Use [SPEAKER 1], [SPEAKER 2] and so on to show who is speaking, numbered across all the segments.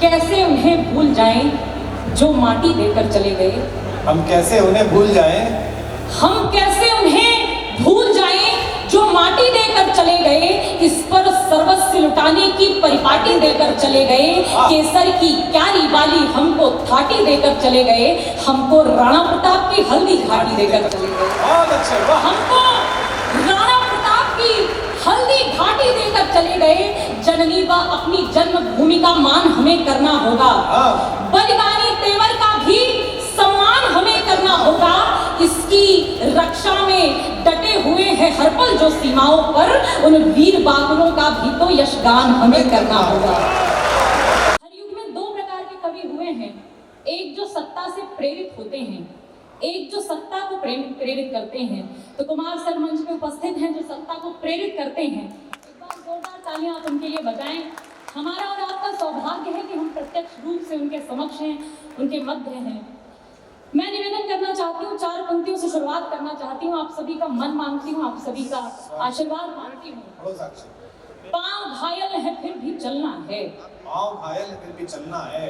[SPEAKER 1] कैसे उन्हें भूल जाएं जो माटी देकर चले गए।
[SPEAKER 2] हम कैसे उन्हें भूल जाएं,
[SPEAKER 1] हम कैसे उन्हें भूल जाएं जो माटी देकर चले गए। इस पर सर्वस्व लुटाने की परिपाटी देकर चले गए। केसर की क्यारी वाली हमको थाटी देकर चले गए। हमको राणा प्रताप की हल्दी घाटी देकर चले गए।
[SPEAKER 2] बहुत अच्छे, वाह।
[SPEAKER 1] हमको राणा प्रताप की हल्दी घाटी देकर चले गए। जननी व अपनी जन्मभूमि का मान हमें करना होगा। बलिदानी तेवर का भी सम्मान हमें करना होगा। इसकी रक्षा में डटे हुए हैं हर पल जो सीमाओं पर, उन वीर बाबुओं का भी तो यशगान हमें करना होगा। हर युग में दो प्रकार के कवि हुए हैं, एक जो सत्ता से प्रेरित होते हैं, एक जो सत्ता को प्रेरित करते हैं। तो कुमार सर मंच पे उपस्थित हैं जो सत्ता को प्रेरित करते हैं। एक बार जोरदार तालियां आप उनके लिए बजाएं। हमारा और आपका सौभाग्य है कि हम प्रत्यक्ष रूप से उनके समक्ष हैं, उनके मध्य हैं। मैं निवेदन करना चाहती हूँ, 4 पंक्तियों से शुरुआत करना चाहती हूँ। आप सभी का मन मांगती हूँ, आप सभी का आशीर्वाद मांगती हूँ। पाँव घायल है फिर भी चलना है,
[SPEAKER 2] पाँव घायल है फिर भी चलना है,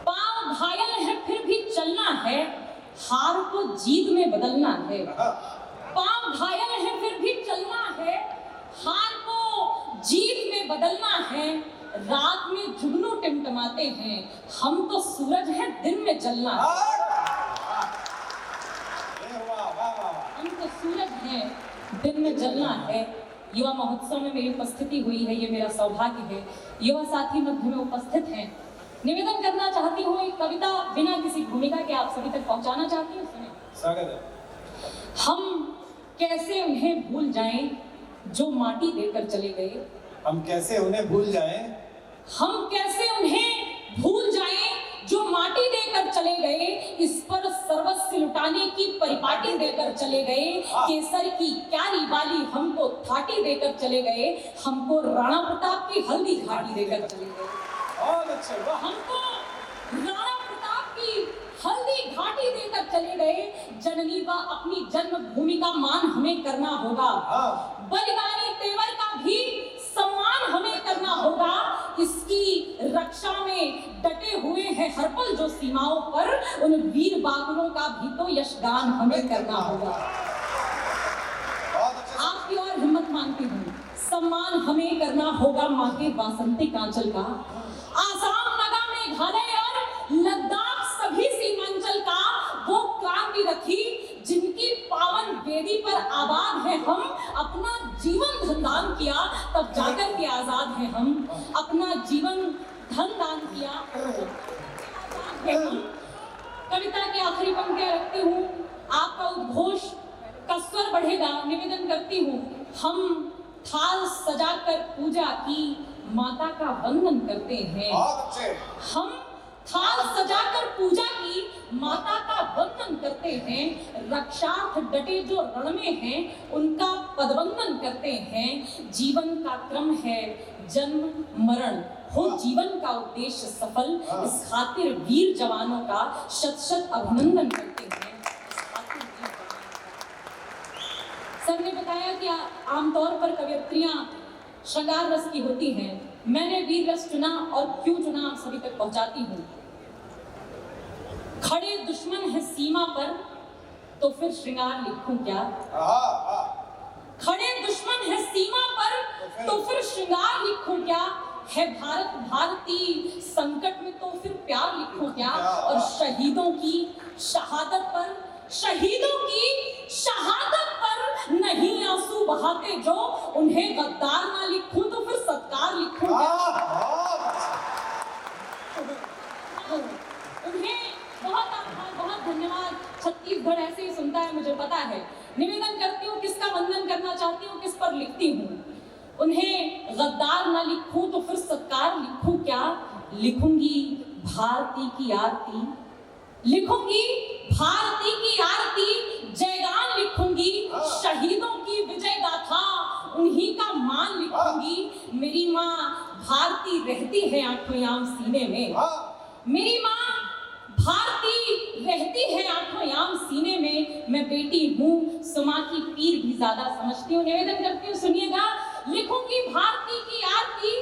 [SPEAKER 1] पाँव घायल है फिर भी चलना है, हार को जीत में बदलना है। पाँव घायल है फिर भी चलना है, हार को जीत में बदलना है। रात में जुगनू टिमटमाते हैं, हम तो सूरज हैं दिन में जलना है। हम तो सूरज हैं दिन में जलना है। युवा महोत्सव में मेरी उपस्थिति हुई है, ये मेरा सौभाग्य है। युवा साथी मध्य में उपस्थित हैं। निवेदन करना चाहती हूँ, एक कविता बिना किसी भूमिका के आप सभी तक पहुंचाना चाहती हूँ। सुने।
[SPEAKER 2] स्वागत है।
[SPEAKER 1] हम कैसे उन्हें भूल जाएं जो माटी देकर चले गए।
[SPEAKER 2] हम कैसे उन्हें भूल जाएं,
[SPEAKER 1] हम कैसे उन्हें भूल जाएं जो माटी देकर चले गए। इस पर सर्वस्व लुटाने की परिपाटी देकर चले गए। केसर की क्यारी वाली हमको थाटी देकर चले गए। हमको राणा प्रताप की हल्दी घाटी देकर चले गए।
[SPEAKER 2] बहुत अच्छे, वाह।
[SPEAKER 1] हमको राणा प्रताप की हल्दी घाटी देकर चले गए। जननी व अपनी जन्मभूमि का मान हमें करना होगा। बलिदानी तेवर का भी सम्मान हमें करना होगा। इसकी रक्षा में डटे हुए हैं हर पल जो सीमाओं पर, उन वीर बाबुओं का भी तो यशगान हमें करना होगा। आपकी और हिम्मत मांगती हूँ, सम्मान हमें करना होगा माँ के वासंतिक आंचल का। आसाम, नगा, मेघालय और लद्दाख सभी सीमांचल का वो क्रांति रखी जिनकी पावन वेदी पर आबाद है हम। अपना जीवन धन दान किया तब जाकर के आजाद हैं हम। अपना जीवन धन दान किया कविता की आखिरी पंक्तियां रखती हूँ। आपका उद्घोष का स्वर बढ़ेगा। निवेदन करती हूँ, हम थाल सजाकर पूजा की माता का वंदन करते हैं। हम थाल सजाकर पूजा की माता का वंदन करते हैं। रक्षार्थ डटे जो रण में हैं उनका पदवंदन करते हैं। जीवन का क्रम है जन्म मरण, हो जीवन का उद्देश्य सफल। इस खातिर वीर जवानों का शत शत अभिनंदन करते हैं। सर ने बताया कि आमतौर पर कवियत्रियां श्रृंगार रस की होती हैं। मैंने वीर रस चुना और क्यों चुना आप सभी तक पहुंचाती हूँ। खड़े दुश्मन है सीमा पर तो फिर श्रृंगार लिखूं क्या। खड़े दुश्मन है सीमा पर तो फिर श्रृंगार लिखूं क्या। है भारत भारती संकट में तो फिर प्यार लिखूं क्या। और शहीदों की शहादत पर, शहीदों की शहादत पर नहीं आंसू बहाते जो, उन्हें गद्दार ना लिखूं तो फिर सत्कार लिखूं क्या। उन्हें बहुत आभार, बहुत धन्यवाद। छत्तीसगढ़ ऐसे ही सुनता है, मुझे पता है। निवेदन करती हूँ, किसका वंदन करना चाहती हूँ, किस पर लिखती हूँ। उन्हें गद्दार ना लिखूं तो फिर सत्कार लिखूं क्या। लिखूंगी भारती की आरती, लिखूंगी भारती की आरती। जयगान लिखूंगी शहीदों की विजय गाथा, उन्हीं का मान लिखूंगी। मेरी माँ भारती रहती है आंखों याम सीने में। मेरी माँ भारती रहती है आंखों याम सीने में। मैं बेटी हूँ सुमा की पीर भी ज्यादा समझती हूँ। निवेदन करती हूँ, सुनिएगा। लिखूंगी भारती की आरती,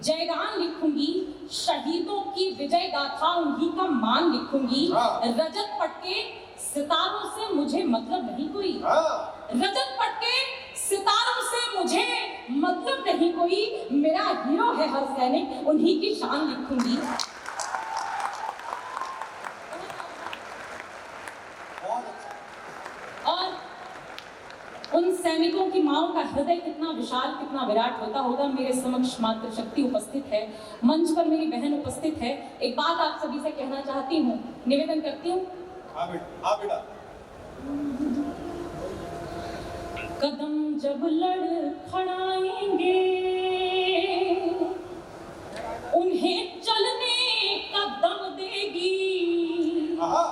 [SPEAKER 1] जयगान लिखूंगी शहीदों की विजय गाथा उन्हीं का मान लिखूंगी।
[SPEAKER 2] हाँ।
[SPEAKER 1] रजत पटके सितारों से मुझे मतलब नहीं कोई।
[SPEAKER 2] हाँ,
[SPEAKER 1] रजत पटके सितारों से मुझे मतलब नहीं कोई। मेरा हीरो है हर सैनिक, उन्हीं की शान लिखूंगी।
[SPEAKER 2] बहुत अच्छा।
[SPEAKER 1] और उन सैनिकों की माओं का हृदय कितना विशाल, कितना विराट होता होगा। मेरे समक्ष मातृशक्ति उपस्थित है, मंच पर मेरी बहन उपस्थित है। एक बात आप सभी से कहना चाहती हूँ, निवेदन करती हूँ।
[SPEAKER 2] हाँ बेटा, हाँ बेटा।
[SPEAKER 1] कदम जब लड़खड़ाएंगे उन्हें चलने का दम देगी।
[SPEAKER 2] हाँ,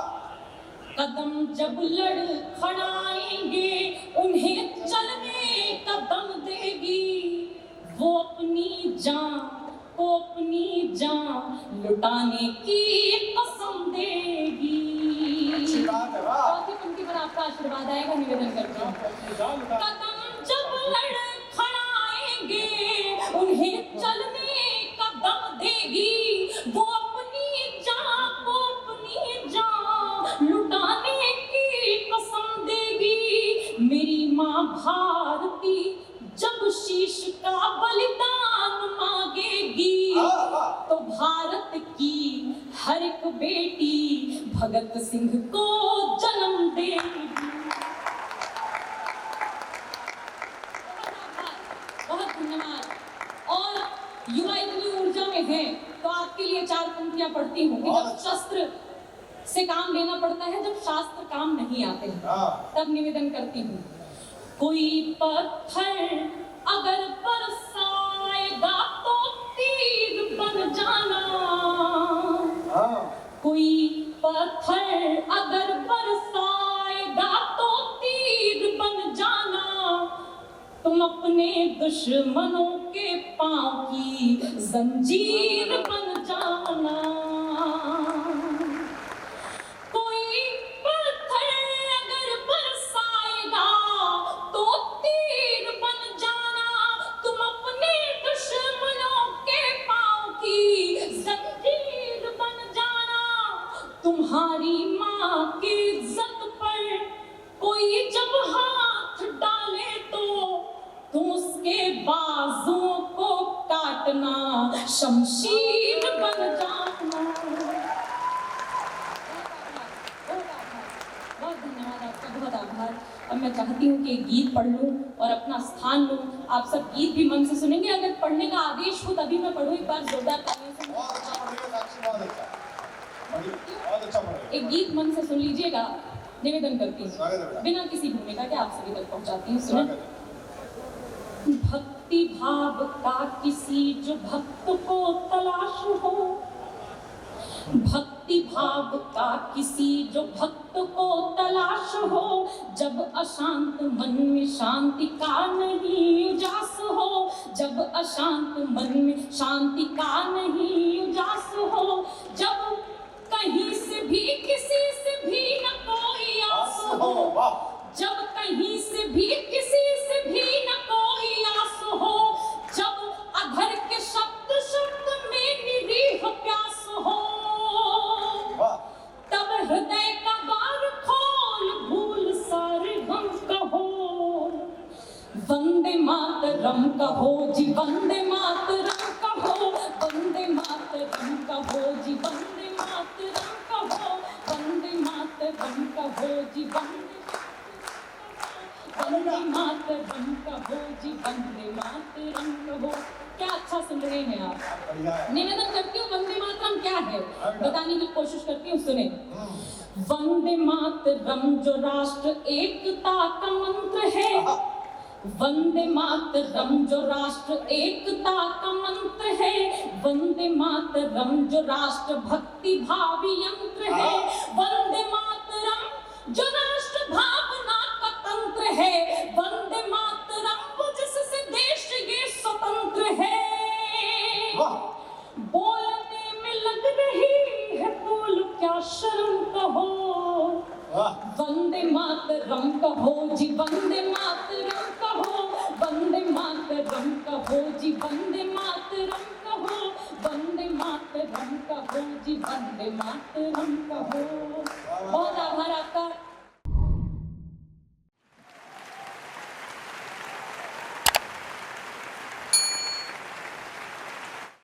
[SPEAKER 1] कदम जब लड़खड़ाएंगे उन्हें चलने का दम देगी। वो अपनी जान लुटाने की कसम देगी।
[SPEAKER 2] अच्छी बात है, वाह।
[SPEAKER 1] चौथी पंक्ति पर आपका आशीर्वाद आएगा, निवेदन करती हूँ। कदम जब लड़खड़ाएंगे उन्हें चलने का दम देगी। वो अपनी जान लुटाने की कसम देगी। मेरी माँ भारती जब शीश का बलिदान मांगेगी तो भारत की हर एक बेटी भगत सिंह को जन्म देगी। बहुत धन्यवाद। और युवा इतनी ऊर्जा में है तो आपके लिए 4 पंक्तियां पढ़ती हूँ कि जब शस्त्र से काम लेना पड़ता है, जब शास्त्र काम नहीं आते हैं,
[SPEAKER 2] हाँ।
[SPEAKER 1] तब निवेदन करती हूँ। कोई पत्थर अगर बरसाएगा तो तीर बन जाना।
[SPEAKER 2] हाँ,
[SPEAKER 1] कोई पत्थर अगर बरसाएगा तो तीर बन जाना। तुम अपने दुश्मनों के पांव की जंजीर बन जाना। कोई पत्थर अगर बरसाएगा तो तीर बन जाना। तुम अपने दुश्मनों के पांव की जंजीर बन जाना। तुम्हारी माँ की इज्जत पर कोई जब हाथ डाले तो तुम उसके बाजुओं को काटना, शमशीर बन जाना। बहुत धन्यवाद आपका, बहुत आभार। अब मैं चाहती हूँ कि एक गीत पढ़ लूँ और अपना स्थान लूँ। आप सब गीत भी मन से सुनेंगे। अगर पढ़ने का आदेश हो तभी मैं पढ़ूँ। एक बार जोरदार तालियों से
[SPEAKER 2] बहुत अच्छा पढ़ेगा साक्षी, बहुत अच्छा। बहुत अच्छा पढ़ेगा।
[SPEAKER 1] एक गीत मन से सुन लीजिएगा। निवेदन करती हूँ
[SPEAKER 2] स्वागत है बेटा।
[SPEAKER 1] बिना किसी भूमिका के आप सभी तक पहुँचाती हूँ। सुनो।
[SPEAKER 2] स्वागत है।
[SPEAKER 1] भक्ति भाव का किसी जो भक्त को तलाश हो। भक्ति भाव का किसी जो भक्त को तलाश हो। जब अशांत मन में शांति का नहीं उजास हो। जब अशांत मन में शांति का नहीं उजास हो। जब कहीं से भी किसी से भी न कोई आस हो। जब कहीं से भी किसी से भी न कोई आस हो। जब अधर के शब्द में निरीह प्यास हो। तब हृदय का द्वार खोल भूल सारे गम कहो। वंदे मातरम कहो जी, वंदे मातरम कहो। वंदे मातरम कहो जी, वंदे मातरम कहो। वंदे मातरम कहो जी, वंदे मातरम कहो जी, वंदे मातरम कहो। क्या अच्छा सुन रहे हैं आप।
[SPEAKER 2] बढ़िया है।
[SPEAKER 1] निवेदन करती हूँ वंदे मातरम क्या है बताने की कोशिश करती हूँ। सुने। वंदे मातरम जो राष्ट्र एकता का मंत्र है। वंदे मातरम जो राष्ट्र एकता का मंत्र है। वंदे मातरम जो राष्ट्र भक्ति भावी यंत्र है। वंदे मातरम जो राष्ट्र भावना का तंत्र है। वंदे मातरम वो जिससे देश ये स्वतंत्र है। बोलने में लग रही है बोल क्या शर्म कहो। वंदे मातरम कहो जी, वंदे मातरम कहो। वंदे मातरम कहो जी, वंदे मातरम कहो। वंदे मातरम मातरम कहो जी वंदे मातरम कहो बहुत आभार आपका।